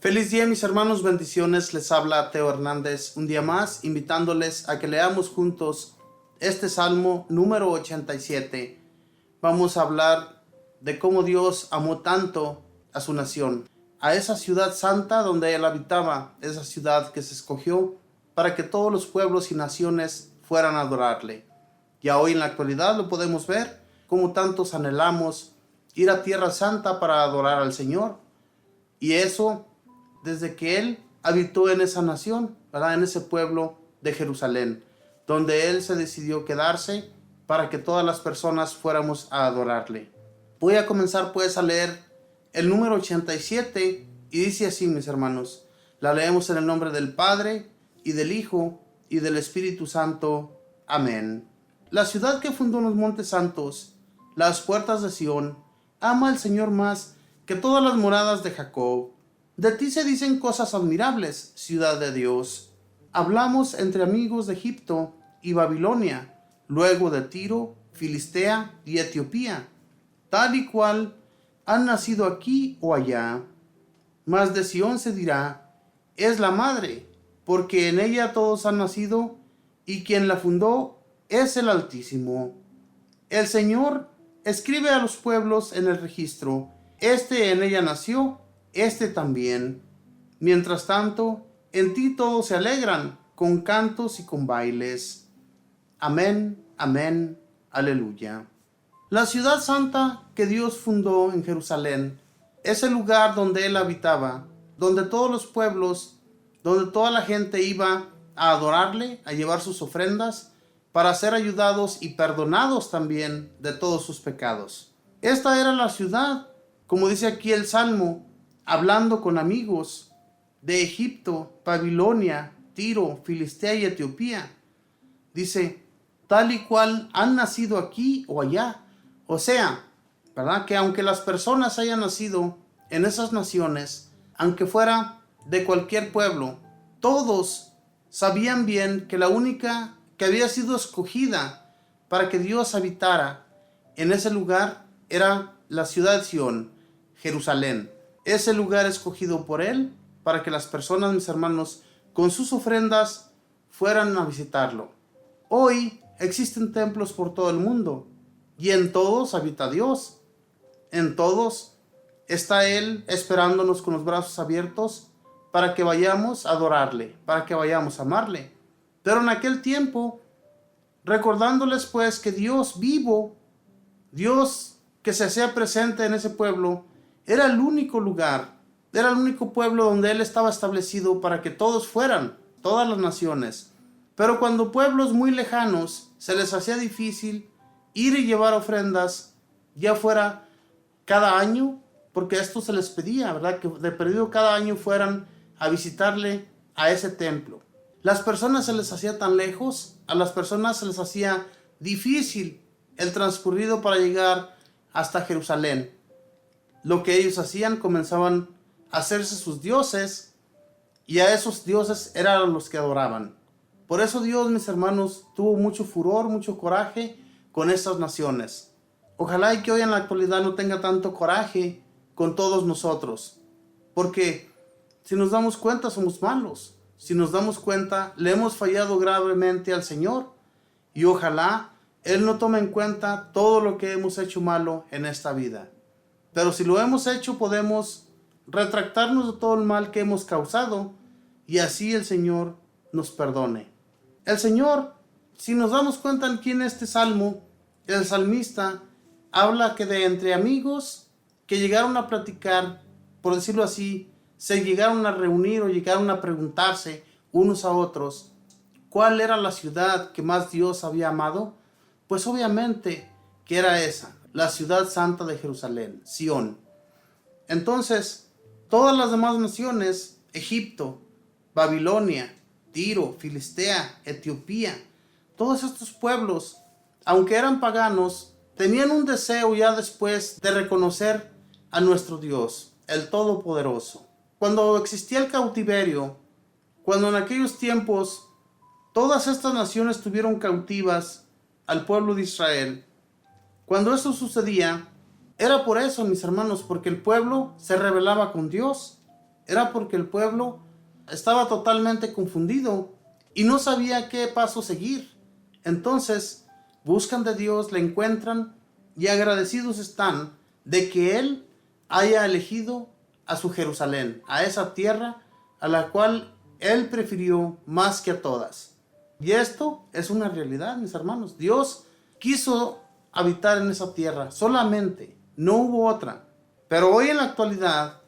Feliz día, mis hermanos, bendiciones. Les habla Teo Hernández un día más, invitándoles a que leamos juntos este Salmo número 87. Vamos a hablar de cómo Dios amó tanto a su nación, a esa ciudad santa donde Él habitaba, esa ciudad que se escogió para que todos los pueblos y naciones fueran a adorarle. Ya hoy en la actualidad lo podemos ver, como tantos anhelamos ir a Tierra Santa para adorar al Señor. Y eso desde que Él habitó en esa nación, ¿verdad? En ese pueblo de Jerusalén, donde Él se decidió quedarse para que todas las personas fuéramos a adorarle. Voy a comenzar pues a leer el número 87 y dice así, mis hermanos. La leemos en el nombre del Padre y del Hijo y del Espíritu Santo. Amén. La ciudad que fundó los montes santos, las puertas de Sión, ama al Señor más que todas las moradas de Jacob. De ti se dicen cosas admirables, ciudad de Dios. Hablamos entre amigos de Egipto y Babilonia, luego de Tiro, Filistea y Etiopía. Tal y cual han nacido aquí o allá. Mas de Sión se dirá, es la madre, porque en ella todos han nacido, y quien la fundó es el Altísimo. El Señor escribe a los pueblos en el registro, este en ella nació, este también. Mientras tanto, en ti todos se alegran, con cantos y con bailes. Amén, amén, aleluya. La ciudad santa que Dios fundó en Jerusalén es el lugar donde Él habitaba, donde todos los pueblos, donde toda la gente iba a adorarle, a llevar sus ofrendas, para ser ayudados y perdonados también de todos sus pecados. Esta era la ciudad, como dice aquí el Salmo, hablando con amigos de Egipto, Babilonia, Tiro, Filistea y Etiopía. Dice, tal y cual han nacido aquí o allá. O sea, ¿verdad? Que aunque las personas hayan nacido en esas naciones, aunque fuera de cualquier pueblo, todos sabían bien que la única que había sido escogida para que Dios habitara en ese lugar era la ciudad de Sión, Jerusalén. Ese lugar escogido por Él para que las personas, mis hermanos, con sus ofrendas fueran a visitarlo. Hoy existen templos por todo el mundo y en todos habita Dios. En todos está Él esperándonos con los brazos abiertos para que vayamos a adorarle, para que vayamos a amarle. Pero en aquel tiempo, recordándoles pues que Dios vivo, Dios que se hacía presente en ese pueblo, era el único lugar, era el único pueblo donde Él estaba establecido para que todos fueran, todas las naciones. Pero cuando pueblos muy lejanos se les hacía difícil ir y llevar ofrendas, ya fuera cada año, porque esto se les pedía, ¿verdad? Que de perdido cada año fueran a visitarle a ese templo. Las personas se les hacía tan lejos, a las personas se les hacía difícil el transcurrido para llegar hasta Jerusalén. Lo que ellos hacían, comenzaban a hacerse sus dioses, y a esos dioses eran los que adoraban. Por eso Dios, mis hermanos, tuvo mucho furor, mucho coraje con estas naciones. Ojalá y que hoy en la actualidad no tenga tanto coraje con todos nosotros, porque si nos damos cuenta somos malos. Si nos damos cuenta, le hemos fallado gravemente al Señor, y ojalá Él no tome en cuenta todo lo que hemos hecho malo en esta vida. Pero si lo hemos hecho, podemos retractarnos de todo el mal que hemos causado, y así el Señor nos perdone. El Señor, si nos damos cuenta aquí en este salmo, el salmista habla que de entre amigos que llegaron a platicar, por decirlo así, se llegaron a reunir o llegaron a preguntarse unos a otros cuál era la ciudad que más Dios había amado, pues obviamente que era esa, la ciudad santa de Jerusalén, Sión. Entonces, todas las demás naciones, Egipto, Babilonia, Tiro, Filistea, Etiopía, todos estos pueblos, aunque eran paganos, tenían un deseo ya después de reconocer a nuestro Dios, el Todopoderoso. Cuando existía el cautiverio, cuando en aquellos tiempos todas estas naciones tuvieron cautivas al pueblo de Israel, cuando eso sucedía, era por eso, mis hermanos, porque el pueblo se rebelaba con Dios. era porque el pueblo estaba totalmente confundido y no sabía qué paso seguir. Entonces buscan de Dios, le encuentran y agradecidos están de que Él haya elegido a su Jerusalén, a esa tierra a la cual Él prefirió más que a todas. Y esto es una realidad, mis hermanos. Dios quiso habitar en esa tierra solamente, no hubo otra. Pero hoy en la actualidad,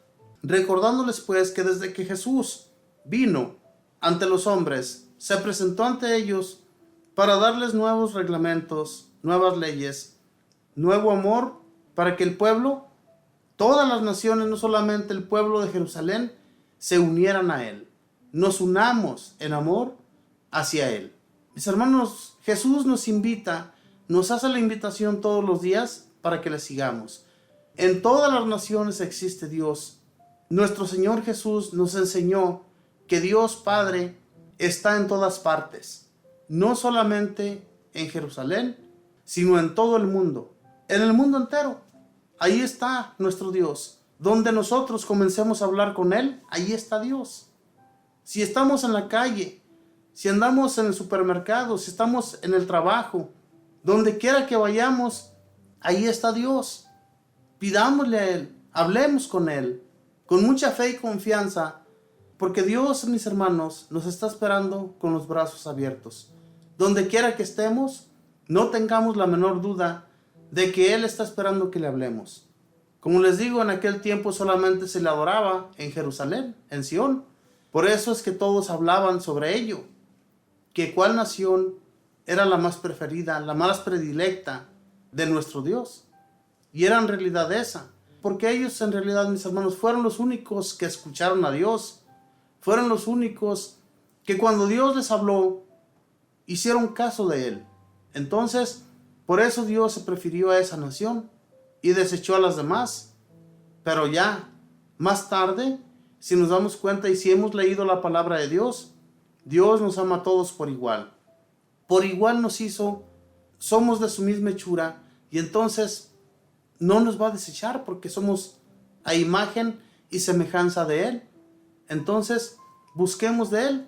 recordándoles pues que desde que Jesús vino ante los hombres, se presentó ante ellos para darles nuevos reglamentos, nuevas leyes, nuevo amor, para que el pueblo, todas las naciones, no solamente el pueblo de Jerusalén, se unieran a Él. Nos unamos en amor hacia Él. Mis hermanos, Jesús nos invita, nos hace la invitación todos los días para que le sigamos. En todas las naciones existe Dios. Nuestro Señor Jesús nos enseñó que Dios Padre está en todas partes, no solamente en Jerusalén, sino en todo el mundo, en el mundo entero. Ahí está nuestro Dios. Donde nosotros comencemos a hablar con Él, ahí está Dios. Si estamos en la calle, si andamos en el supermercado, si estamos en el trabajo, donde quiera que vayamos, ahí está Dios. Pidámosle a Él, hablemos con Él, con mucha fe y confianza, porque Dios, mis hermanos, nos está esperando con los brazos abiertos. Donde quiera que estemos, no tengamos la menor duda de que Él está esperando que le hablemos. Como les digo, en aquel tiempo solamente se le adoraba en Jerusalén, en Sión. Por eso es que todos hablaban sobre ello, que cuál nación era la más preferida, la más predilecta de nuestro Dios. Y era en realidad esa, porque ellos en realidad, mis hermanos, fueron los únicos que escucharon a Dios. Fueron los únicos que cuando Dios les habló, hicieron caso de Él. Entonces, por eso Dios se prefirió a esa nación y desechó a las demás. Pero ya, más tarde, si nos damos cuenta y si hemos leído la palabra de Dios, Dios nos ama a todos por igual. Por igual nos hizo, somos de su misma hechura y entonces no nos va a desechar porque somos a imagen y semejanza de Él. Entonces, busquemos de Él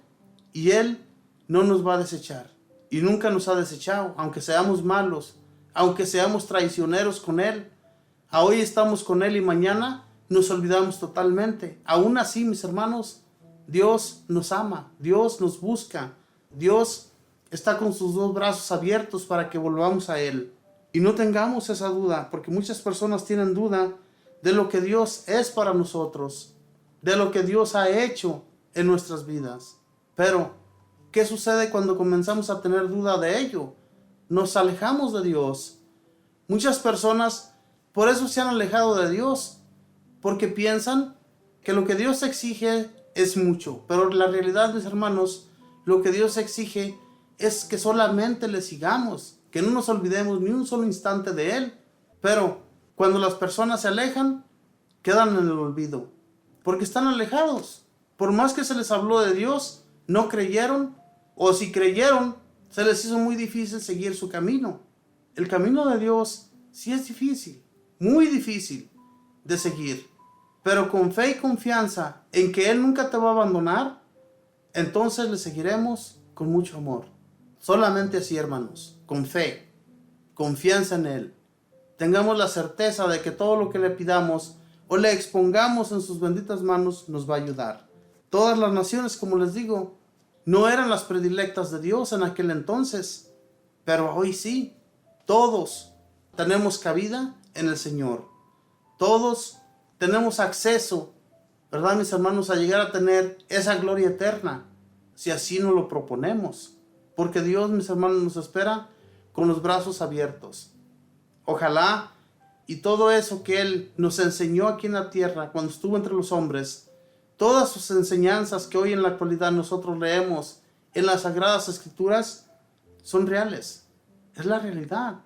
y Él no nos va a desechar. Y nunca nos ha desechado, aunque seamos malos, aunque seamos traicioneros con Él. Hoy estamos con Él y mañana nos olvidamos totalmente. Aún así, mis hermanos, Dios nos ama, Dios nos busca, Dios está con sus dos brazos abiertos para que volvamos a Él. Y no tengamos esa duda, porque muchas personas tienen duda de lo que Dios es para nosotros, de lo que Dios ha hecho en nuestras vidas. Pero, ¿qué sucede cuando comenzamos a tener duda de ello? Nos alejamos de Dios. Muchas personas por eso se han alejado de Dios, porque piensan que lo que Dios exige es mucho. Pero la realidad, mis hermanos, lo que Dios exige es que solamente le sigamos, que no nos olvidemos ni un solo instante de Él. Pero cuando las personas se alejan, quedan en el olvido, porque están alejados. Por más que se les habló de Dios, no creyeron, o si creyeron, se les hizo muy difícil seguir su camino. El camino de Dios sí es difícil, muy difícil de seguir, pero con fe y confianza en que Él nunca te va a abandonar, entonces le seguiremos con mucho amor. Solamente así, hermanos, con fe, confianza en Él. Tengamos la certeza de que todo lo que le pidamos o le expongamos en sus benditas manos nos va a ayudar. Todas las naciones, como les digo, no eran las predilectas de Dios en aquel entonces, pero hoy sí. Todos tenemos cabida en el Señor. Todos tenemos acceso, ¿verdad, mis hermanos?, a llegar a tener esa gloria eterna, si así nos lo proponemos. Porque Dios, mis hermanos, nos espera con los brazos abiertos. Ojalá y todo eso que Él nos enseñó aquí en la tierra, cuando estuvo entre los hombres, todas sus enseñanzas que hoy en la actualidad nosotros leemos en las Sagradas Escrituras, son reales. Es la realidad.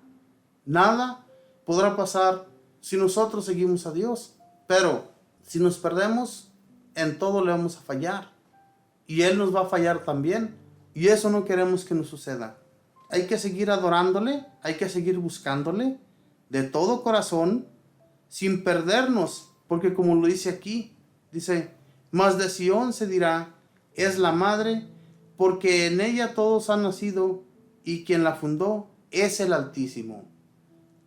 Nada podrá pasar si nosotros seguimos a Dios. Pero si nos perdemos, en todo le vamos a fallar. Y Él nos va a fallar también. Y eso no queremos que nos suceda. Hay que seguir adorándole, hay que seguir buscándole de todo corazón, sin perdernos. Porque como lo dice aquí, dice, Mas de Sión se dirá, es la madre, porque en ella todos han nacido, y quien la fundó es el Altísimo.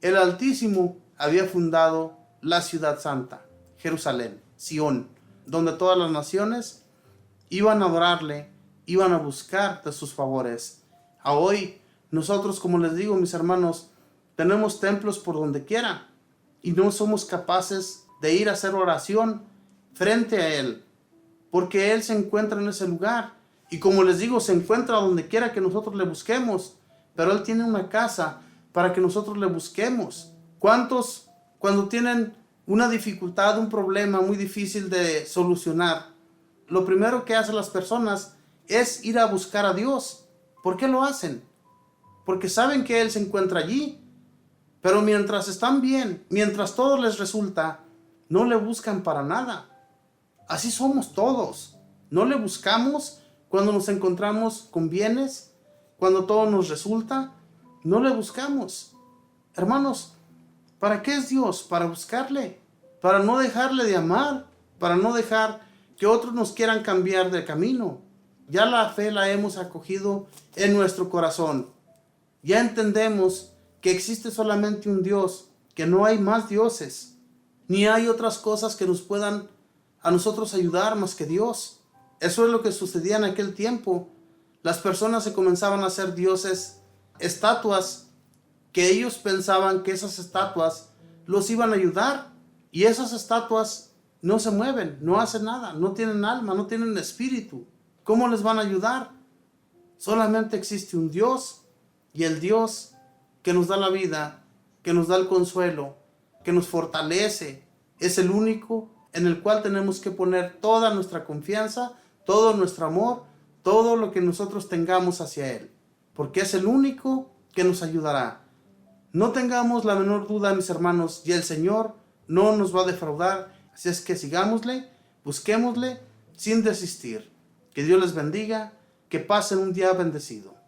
El Altísimo había fundado la ciudad santa, Jerusalén, Sión, donde todas las naciones iban a adorarle, iban a buscar de sus favores. A hoy, nosotros, como les digo, mis hermanos, tenemos templos por donde quiera y no somos capaces de ir a hacer oración frente a Él, porque Él se encuentra en ese lugar. Y como les digo, se encuentra donde quiera que nosotros le busquemos, pero Él tiene una casa para que nosotros le busquemos. ¿Cuántos, cuando tienen una dificultad, un problema muy difícil de solucionar, lo primero que hacen las personas es ir a buscar a Dios? ¿Por qué lo hacen? Porque saben que Él se encuentra allí. Pero mientras están bien, mientras todo les resulta, no le buscan para nada. Así somos todos. No le buscamos cuando nos encontramos con bienes, cuando todo nos resulta, no le buscamos. Hermanos, ¿para qué es Dios? Para buscarle, para no dejarle de amar, para no dejar que otros nos quieran cambiar de camino. Ya la fe la hemos acogido en nuestro corazón. Ya entendemos que existe solamente un Dios, que no hay más dioses, ni hay otras cosas que nos puedan a nosotros ayudar más que Dios. Eso es lo que sucedía en aquel tiempo. Las personas se comenzaban a hacer dioses, estatuas, que ellos pensaban que esas estatuas los iban a ayudar, y esas estatuas no se mueven, no hacen nada, no tienen alma, no tienen espíritu. ¿Cómo les van a ayudar? Solamente existe un Dios, y el Dios que nos da la vida, que nos da el consuelo, que nos fortalece, es el único en el cual tenemos que poner toda nuestra confianza, todo nuestro amor, todo lo que nosotros tengamos hacia Él, porque es el único que nos ayudará. No tengamos la menor duda, mis hermanos, y el Señor no nos va a defraudar, así es que sigámosle, busquémosle sin desistir. Que Dios les bendiga, que pasen un día bendecido.